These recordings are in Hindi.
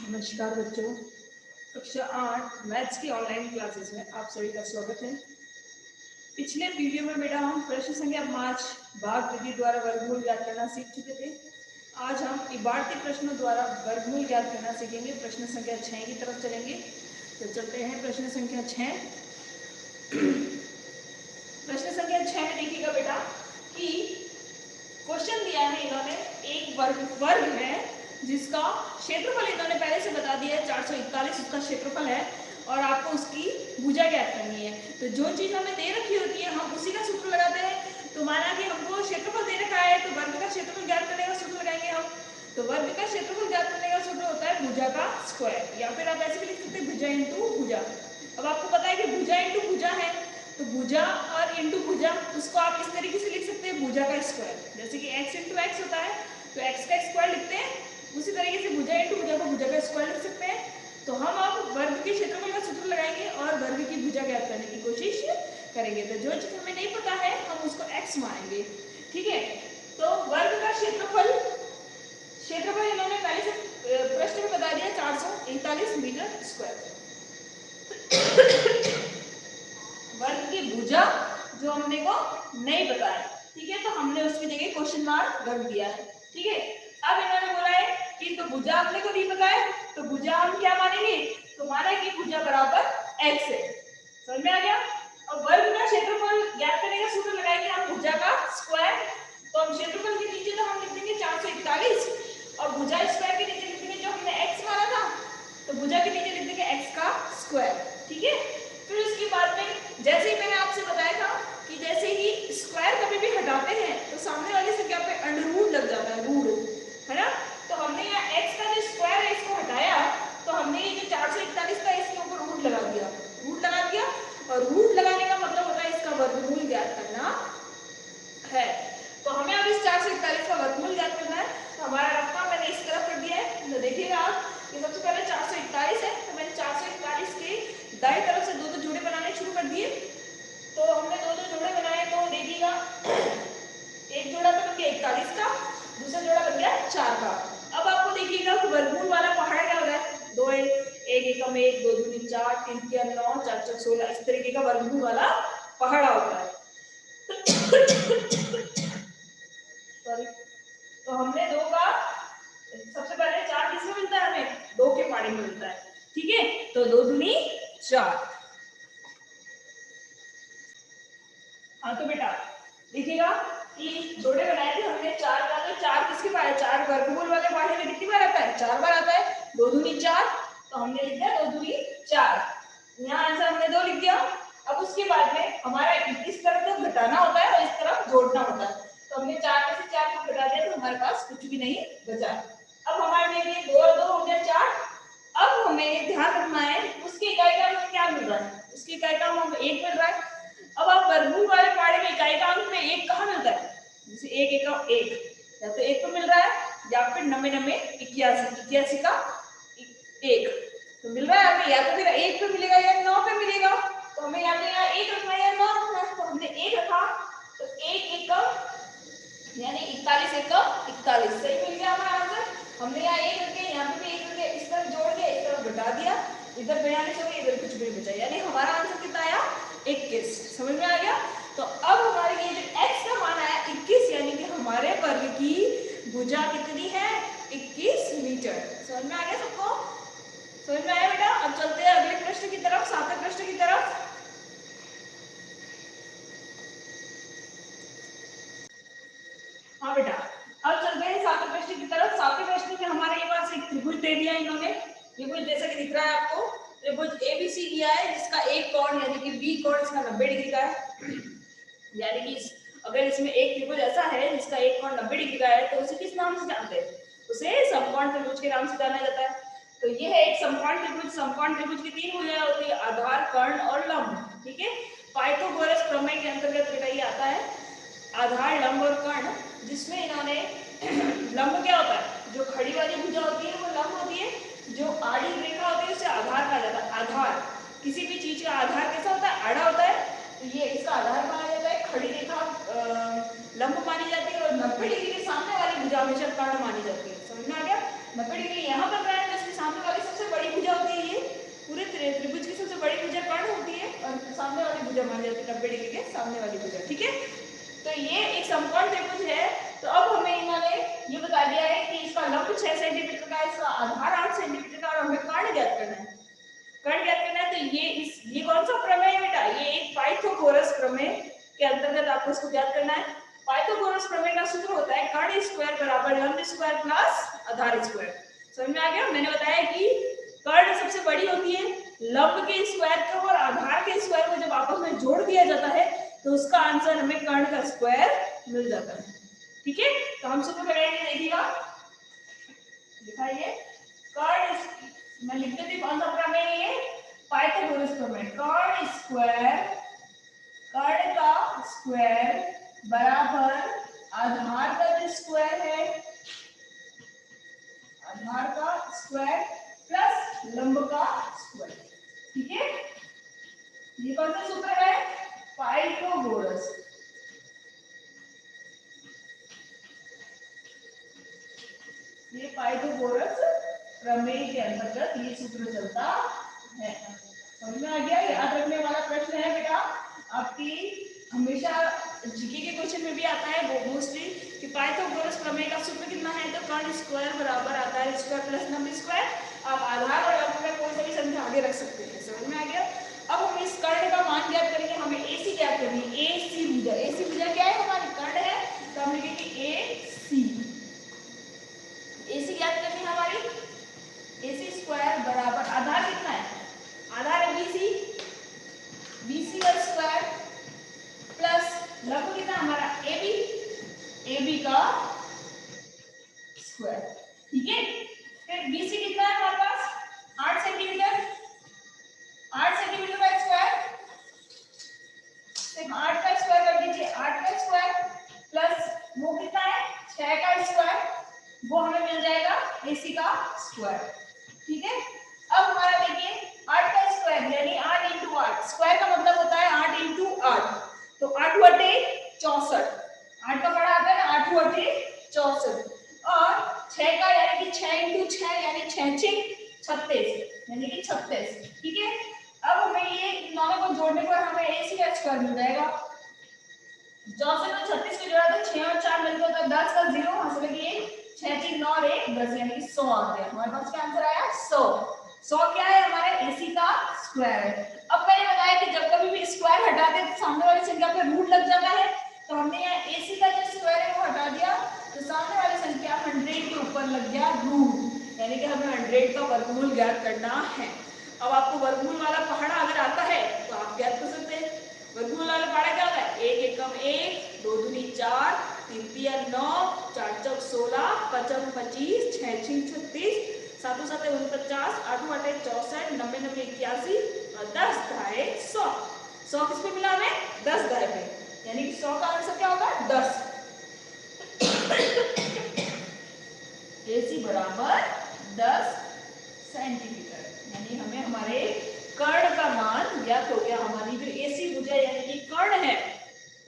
नमस्कार बच्चों, कक्षा 8 मैथ्स की ऑनलाइन क्लासेस में आप सभी का स्वागत है। पिछले वीडियो में बेटा हम प्रश्न संख्या 5 भाग विधि द्वारा वर्गमूल ज्ञात करना सीख चुके थे। आज हम इबारती प्रश्नों द्वारा वर्गमूल ज्ञात करना सीखेंगे। प्रश्न संख्या 6 की तरफ चलेंगे। तो चलते हैं प्रश्न संख्या 6। प्रश्न संख्या 6 में देखिएगा बेटा कि क्वेश्चन दिया है इन्होंने, एक वर्ग है जिसका क्षेत्रफल इन्होंने पहले से बता दिया है 441 उसका क्षेत्रफल है और आपको उसकी भुजा ज्ञात करनी है। तो जो चीज हमें दे रखी होती है हम उसी का सूत्र लगाते हैं। तो माना कि हमको क्षेत्रफल दे रखा है तो वर्ग का क्षेत्रफल ज्ञात करने का सूत्र लगाएंगे हम। तो वर्ग का क्षेत्रफल ज्ञात करने का सूत्र होता है भुजा का स्क्वायर, या फिर आप ऐसे भी लिख सकते हैं भुजा इंटू भुजा। अब आपको पता है कि भुजा इंटू भुजा है, तो भुजा और इंटू भुजा उसको आप इस तरीके से लिख सकते हैं भुजा का स्क्वायर। जैसे कि x इंटू एक्स होता है तो x का स्क्वायर लिखते हैं, उसी तरीके से भुजा इंटू भुजा को भुजा का स्क्वायर लिख सकते हैं। तो हम अब वर्ग के क्षेत्रफल का सूत्र लगाएंगे और वर्ग की भुजा ज्ञात करने की कोशिश करेंगे। तो जो चीज हमें नहीं पता है हम उसको x मानेंगे, ठीक है। तो वर्ग का क्षेत्रफल इन्होंने पहले से प्रश्न में बता दिया 441 मीटर स्क्वायर। वर्ग की भुजा जो हमने को नहीं पता है, ठीक है, तो हमने उसकी जगह क्वेश्चन मार्क रख दिया है, ठीक है। अब इन्होंने बोला है कि तो भुजा हमने को नहीं पता है तो भुजा हम क्या मानेंगे, तो माना कि भुजा बराबर x है। समझ में आ गया। और वर्ग का क्षेत्रफल ज्ञात करने का सूत्र लगाएंगे हम भुजा का स्क्वायर। तो हम क्षेत्रफल के नीचे तो हम लिख देंगे 441 और भुजा स्क्वायर के नीचे लिख देंगे जो हमने x माना था, तो भुजा के नीचे लिख देंगे x का स्क्वायर, ठीक है। फिर उसके बाद में जैसे ही मैंने आपसे बताया था कि जैसे ही स्क्वायर कभी भी हटाते हैं तो सामने वाली संख्या पे अंडर रूट लग जाता है, रूट है ना। तो हमने यहाँ x का जो स्क्वायर है इसको हटाया तो हमने ये जो 441 था इसके ऊपर रूट लगा दिया, और रूट लगाने का मतलब होता है इसका वर्गमूल ज्ञात करना है। तो हमें अब इस 441 का वर्गमूल ज्ञात करना है। तो हमारा रकमा मैंने इस तरफ कर दिया है। तो देखिएगा आप कि सबसे पहले 441 है तो मैंने 441 के दाईं तरफ से दो दो जोड़े बनाने शुरू कर दिए। तो हमने दो दो जोड़े बनाए तो देखिएगा एक जोड़ा तो बन गया 41 का, दूसरा जोड़ा बन गया 4 का। अब आपको देखिएगा वर्गमूल वाला पहाड़ क्या होता है, 2 एक एकम 1 2 दूनी 4 3 3 9 4 4 16 इस तरीके का वर्गमूल वाला पहाड़ा होता है। सॉरी, तो हमने 2 का सबसे पहले 4 किसमें मिलता है, हमें 2 के पहाड़े में मिलता है, ठीक है। तो 2 दूनी 4। हाँ तो बेटा देखिएगा कि जोड़े बनाए थे हमने 4 का, तो 4 किसके पास है, 4 वर्गमूल वाले पहाड़े में कितनी बार आता है, 4 बार आता है। 2 दूनी 4 तो हमने लिख दिया 2 दूनी 4, यहाँ आंसर हमने 2 लिख दिया। अब उसके बाद में हमारा इस तरफ तो घटाना होता है और इस तरफ जोड़ना होता है। तो हमने 4 में से 4 को घटा दिया तो हमारे पास कुछ भी नहीं बचा। अब हमारे लिए 2 और 2 हो गया 4। अब हमें ध्यान रखना है उसकी इकाई का हमें क्या मिल रहा है, उसकी इकाई का हमें 1 मिल रहा है। अब आप वर्गमूल वाले पहाड़े में इकाई का अंक में 1 कहाँ मिलता है, जैसे 1 एकम 1 या तो 1 तो मिल रहा है या फिर 9 9 81 का 1 तो मिल रहा है हमें, या तो फिर 1 पे मिलेगा या 9 पे मिलेगा। तो हमें या तो यहाँ 1 रखना है या 9 रखना है, तो हमने 1 रखा तो 1 एकम यानी 41 एकम 41 सही मिल गया हमारा आंसर। हमने यहाँ 1 रख दिया, यहाँ पे भी 1 रख दिया, इस तरफ जोड़ दिया, इस तरफ घटा दिया, इधर 42 हो गया, इधर कुछ भी बचा, यानी हमारा आंसर कितना आया 21। समझ में आ गया। तो अब हमारे ये जो x का मान आया 21 यानी कि हमारे वर्ग की भुजा कितनी है 21 मीटर। समझ में आ गया सबको, समझ में आया बेटा। अब चलते हैं अगले प्रश्न की तरफ, 7वें प्रश्न की तरफ। हाँ बेटा अब चलते हैं 7वें प्रश्न की तरफ। 7वें प्रश्न में हमारे पास एक त्रिभुज दे दिया इन्होंने, त्रिभुज जैसा कि दिख रहा है आपको, त्रिभुज एबीसी दिया है जिसका एक कोण यानी कि बी कोण इसका 90 डिग्री का है। यानी कि अगर इसमें एक त्रिभुज ऐसा है जिसका एक कोण 90 डिग्री का है तो उसे किस नाम से जानते हैं, उसे समकोण त्रिभुज के नाम से जाना जाता है। तो ये है एक समकोण त्रिभुज। समकोण त्रिभुज की 3 भुजाएं होती है, आधार कर्ण और लंब, ठीक है। पाइथागोरस प्रमेय के अंतर्गत बेटा ये आता है आधार लंब और कर्ण, जिसमें इन्होंने लंब क्या होता है, जो खड़ी वाली भुजा होती है वो लंब होती है, जो आड़ी रेखा होती है उसे आधार कहा जाता है। आधार किसी भी चीज का आधार कैसा होता है, आड़ा होता है, तो ये इसका आधार माना जाता है। खड़ी रेखा लंब मानी जाती है और 90 डिग्री के सामने वाली भुजा हमेशा कर्ण मानी जाती है। समझ में आ गया। 90 डिग्री यहाँ बन रहा है तो इसके सामने वाली त्रिभुज की सबसे बड़ी भुजा कर्ण होती है और सामने वाली भुजा मानी जाती है 90 डिग्री के सामने वाली भुजा। ठीक है, तो ये एक समकोण त्रिभुज है। तो अब हमें इन्होंने ये बता दिया है कि इसका लंब 6 सेंटीमीटर का, इसका आधार 8 सेंटीमीटर का, और हमें कर्ण ज्ञात करना है। कर्ण ज्ञात करना है तो ये कौन सा प्रमेय है बेटा? ये एक पाइथागोरस प्रमेय के अंतर्गत आपको इसको ज्ञात करना है। पाइथागोरस प्रमेय का सूत्र होता है कर्ण स्क्वायर बराबर लंब स्क्वायर प्लस आधार स्क्वायर। समझ में आ गया? मैंने बताया कि कर्ण सबसे बड़ी होती है, लंब के स्क्वायर को और आधार के स्क्वायर को जब आपस में जोड़ दिया जाता है तो उसका आंसर हमें कर्ण का स्क्वायर मिल जाता है। ठीक है, तो हम सूत्र लगाएंगे, देखिएगा, दिखाइए। कर्ण, मैं लिख देती कौन सा प्रमेय है ये? पाइथागोरस प्रमेय। कर्ण का स्क्वायर बराबर आधार का जो स्क्वायर है, आधार का स्क्वायर प्लस लंब का स्क्वायर। ठीक है, ये कौन सा सूत्र है? पाइथागोरस। ये पाइथागोरस प्रमेय के अंतर्गत ये सूत्र चलता है। समझ में आ गया? याद रखने वाला प्रश्न है बेटा, आपकी हमेशा जीके के क्वेश्चन में भी आता है वो मोस्टली कि पाइथागोरस प्रमेय का सूत्र कितना है? तो कर्ण स्क्वायर बराबर आधार स्क्वायर प्लस लंब स्क्वायर। आप आधार और लंब में कोई सा भी संख्या आगे रख सकते हैं। समझ में आ गया? अब हम इस कर्ण का मान ज्ञात करेंगे, हमें AC ज्ञात करनी है। AC भुजा, AC भुजा क्या है? हमारी कर्ण है, तो हम लिखेंगे AC। AC ज्ञात करनी है हमारी। AC स्क्वायर बराबर आधार कितना है? आधार है BC, BC का स्क्वायर प्लस लंब कितना हमारा? AB, AB का स्क्वायर। ठीक है, फिर BC कितना है हमारे पास? 8 सेंटीमीटर, 8 सेंटीमीटर का स्क्वायर, सिर्फ 8 का स्क्वायर कर दीजिए, 8 का स्क्वायर प्लस वो कितना है? 6 का स्क्वायर, वो हमें मिल जाएगा AC का स्क्वायर। ठीक है, अब हमारा देखिए 8 का स्क्वायर यानी 8 इंटू 8, स्क्वायर का मतलब होता है 8 इंटू 8, तो 8 बटे 64, 8 का बड़ा आता है ना, 8 बटे 64, और 6 का यानी कि 6 इंटू 6 यानी 6 6 36 यानी कि 36। ठीक है, अब हमें ये इन दोनों को जोड़ने पर हमें AC का स्क्वायर मिल जाएगा। 64 और 36 को जोड़ा तो 6 और 4 मिलकर तो 10 का 0 वहां से लगी 6 3 9 और 1 10 यानी कि 100 आ गया। हमारे पास क्या आंसर आया? 100। 100 क्या है? हमारे AC का स्क्वायर है। अब मैंने बताया कि जब कभी भी स्क्वायर हटाते हैं तो सामने वाली संख्या पे रूट लग जाता है, तो हमने यहाँ AC का जो स्क्वायर है वो हटा दिया, तो सामने वाली संख्या 100 के ऊपर लग गया रूट, यानी कि हमें 100 का वर्गमूल ज्ञात करना है। अब आपको वर्गमूल वाला पहाड़ा अगर आता है तो आप ज्ञात कर सकते हैं। वर्गमूल वाला पहाड़ा क्या होता है? 1 एकम 1, 2 दूनी 4, 3 तिया 9, 4 चौक 16, 5 25, 6 6 36, 7 7 49, 8 8 64, 90 90 81 और 10 दाए 100। 100 किस पे मिला हमें? 10 दाए पे, यानी कि 100 का आंसर क्या होगा? 10। AC बराबर 10 सेंटीमीटर, यानी हमें हमारे कर्ण का मान ज्ञात हो गया। हमारी जो AC भुजा यानी कि कर्ण है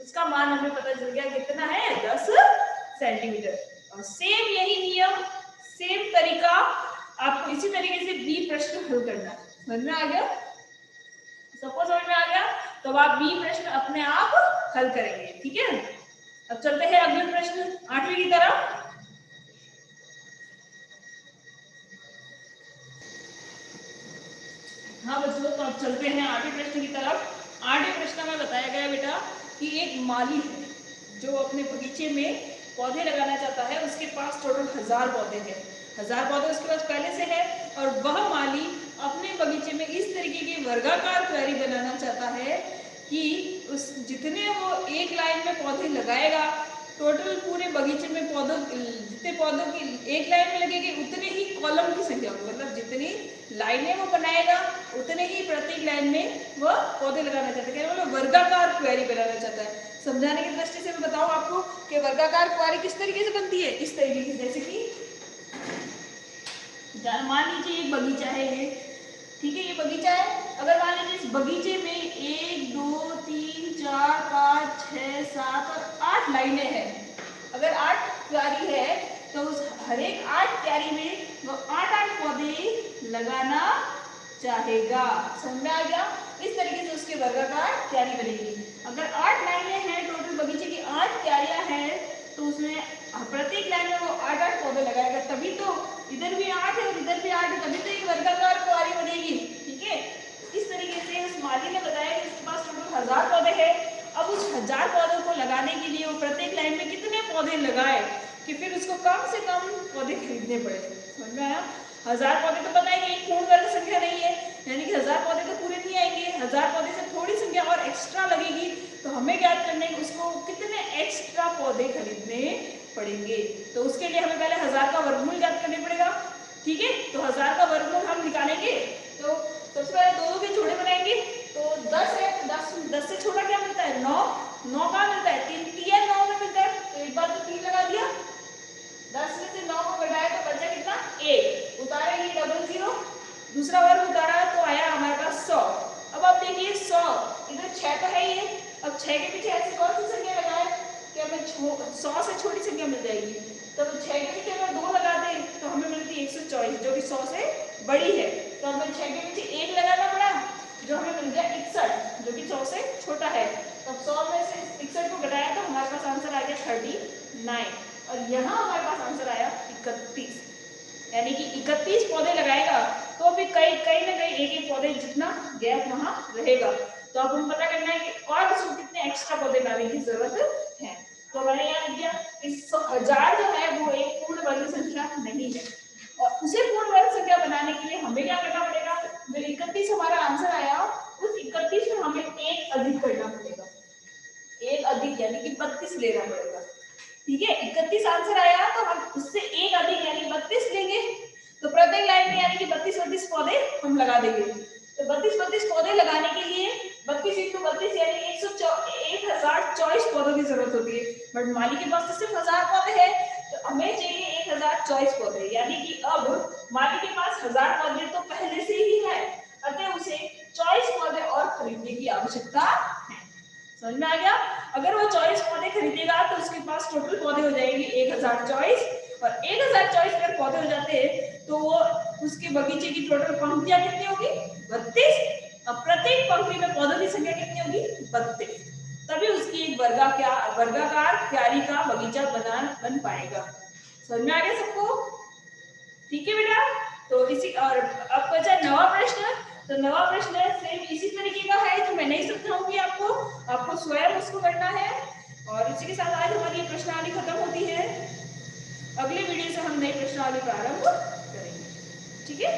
उसका मान हमें पता चल गया कितना है? 10 सेंटीमीटर। और सेम यही नियम, सेम तरीका आपको इसी तरीके से B प्रश्न हल करना है। समझ में आ गया? सबको समझ में आ गया? तो आप B प्रश्न अपने आप हल करेंगे। ठीक है, अब चलते हैं अगले प्रश्न 8वीं की तरफ। हाँ बच्चों, तो अब चलते हैं 8वें प्रश्न की तरफ। 8वें प्रश्न में बताया गया बेटा कि एक माली है जो अपने बगीचे में पौधे लगाना चाहता है। उसके पास टोटल 1000 पौधे हैं, 1000 पौधे उसके पास पहले से है, और वह माली अपने बगीचे में इस तरीके की वर्गाकार क्यारी बनाना चाहता है कि उस जितने वो एक लाइन में पौधे लगाएगा, टोटल पूरे बगीचे में पौधों जितने पौधों की एक लाइन में लगेगी उतने ही कॉलम की संख्या, मतलब जितनी लाइनें वो बनाएगा उतने ही प्रत्येक लाइन में वह पौधे लगाना चाहता है। मतलब वर्गाकार क्वेरी बनाना चाहता है। समझाने की दृष्टि से मैं बताऊं आपको कि वर्गाकार क्वेरी किस तरीके से बनती है। इस तरीके से, जैसे कि मान लीजिए एक बगीचा है ये, ठीक है, ये बगीचा है। अगर मान लीजिए इस बगीचे में 1 2 3 4 5 6 7 और 8 लाइनें हैं। अगर 8 क्यारी है तो उस हर एक 8 क्यारी में वो 8 8 पौधे लगाना चाहेगा। समझ में आ गया? इस तरीके से उसके वर्गाकार क्यारी बनेगी। अगर 8 लाइनें हैं, टोटल बगीचे की 8 क्यारियां हैं, तो उसमें प्रत्येक लाइन में वो 8-8 पौधे लगाएगा, तभी तो इधर भी 8 है और इधर भी 8 है, तभी तो एक वर्गाकार क्यारी बनेगी। ठीक है, इस तरीके से उस माली ने बताया कि उसके पास टोटल 1000 पौधे हैं। अब उस 1000 पौधों को लगाने के लिए वो प्रत्येक लाइन में कितने पौधे लगाए कि फिर उसको कम से कम पौधे खरीदने पड़े। समझ में आया? 1000 पौधे तो बताएंगे, एक पूर्ण वर्ग संख्या नहीं है, यानी कि 1000 पौधे तो पूरे नहीं आएंगे। 1000 पौधे से थोड़ी संख्या और एक्स्ट्रा लगेगी, तो हमें ज्ञात करना है उसको कितने एक्स्ट्रा पौधे खरीदने पड़ेंगे। तो उसके लिए हमें पहले 1000 का वर्गमूल ज्ञात करना पड़ेगा। ठीक है, तो 1000 का वर्गमूल हम निकालेंगे। तो सबसे पहले दो के जोड़े बनाएंगे। तो 10 है, 10 से छोटा क्या मिलता है? 9। 9 कहाँ मिलता है? 3 9 में मिलता है, तो एक बार तो 3 लगा दिया। 10 में से 9 को घटाया तो बचा कितना? 1। उतारेंगे डबल 0, दूसरा वर्ग उतारा तो आया हमारे पास 100। अब आप देखिए 100, इधर 6 तो है ही है। अब 6 के पीछे ऐसी कौन सी संख्या लगाए कि हमें 100 से छोटी संख्या मिल जाएगी? तो 6 के पीछे अगर 2 लगा दें तो हमें मिलती है 124, जो कि 100 से बड़ी है। तो हमें 6 के पीछे 1 लगाना पड़ा, जो हमें मिल गया 61, जो कि 100 से छोटा है। तो 100 में से 61 को घटाया तो हमारे पास आंसर आ गया 39, और यहाँ हमारे पास आंसर आया 31। यानी कि 31 पौधे लगाएगा तो भी कई ना कई एक पौधे जितना गैप वहां रहेगा। तो अब हम पता करना है कि और उसको कितने एक्स्ट्रा पौधे लाने की जरूरत है। तो मैंने यहाँ लिख दिया इस 1000 जो है वो एक पूर्ण वर्ग संख्या नहीं है, और उसे पूर्ण वर्ग संख्या बनाने के लिए हमें क्या करना पड़ेगा? जो 31 हमारा आंसर आया, उस 31 में हमें एक अधिक करना पड़ेगा। एक अधिक यानी कि 32 लेना पड़ेगा। ठीक है, 31 आंसर आया तो हम उससे एक अधिक यानी 32 लेंगे। तो प्रत्येक लाइन में यानी कि 32 पौधे हम लगा देंगे। तो 32 पौधे लगाने के लिए 32 × 32 यानी 1024 पौधों की जरूरत होती है, बट माली के पास तो सिर्फ 1000 पौधे हैं, तो हमें चाहिए 1024 पौधे। यानी कि अब माली के पास 1000 पौधे तो पहले से ही है, अतः उसे 24 पौधे और खरीदने की आवश्यकता है। समझ में आ गया? अगर वो 24 पौधे खरीदेगा तो उसके पास टोटल पौधे हो जाएंगे 1024, और 1024 अगर पौधे हो जाते हैं तो वो उसके बगीचे की टोटल पंक्तियां कितनी होगी? 32। अब प्रत्येक पंक्ति में पौधों की संख्या कितनी होगी? 32। तभी उसकी एक वर्गाकार क्यारी का बगीचा बन पाएगा। समझ में आ गया सबको? ठीक है बेटा, तो इसी और अब बचा नवा प्रश्न। तो नवा प्रश्न सेम इसी तरीके का है, जो मैं नहीं समझाऊंगी आपको स्वयं उसको करना है। और इसी के साथ आज हमारी ये प्रश्नावली खत्म होती है। अगले वीडियो से हम नई प्रश्नावली प्रारंभ करेंगे। ठीक है।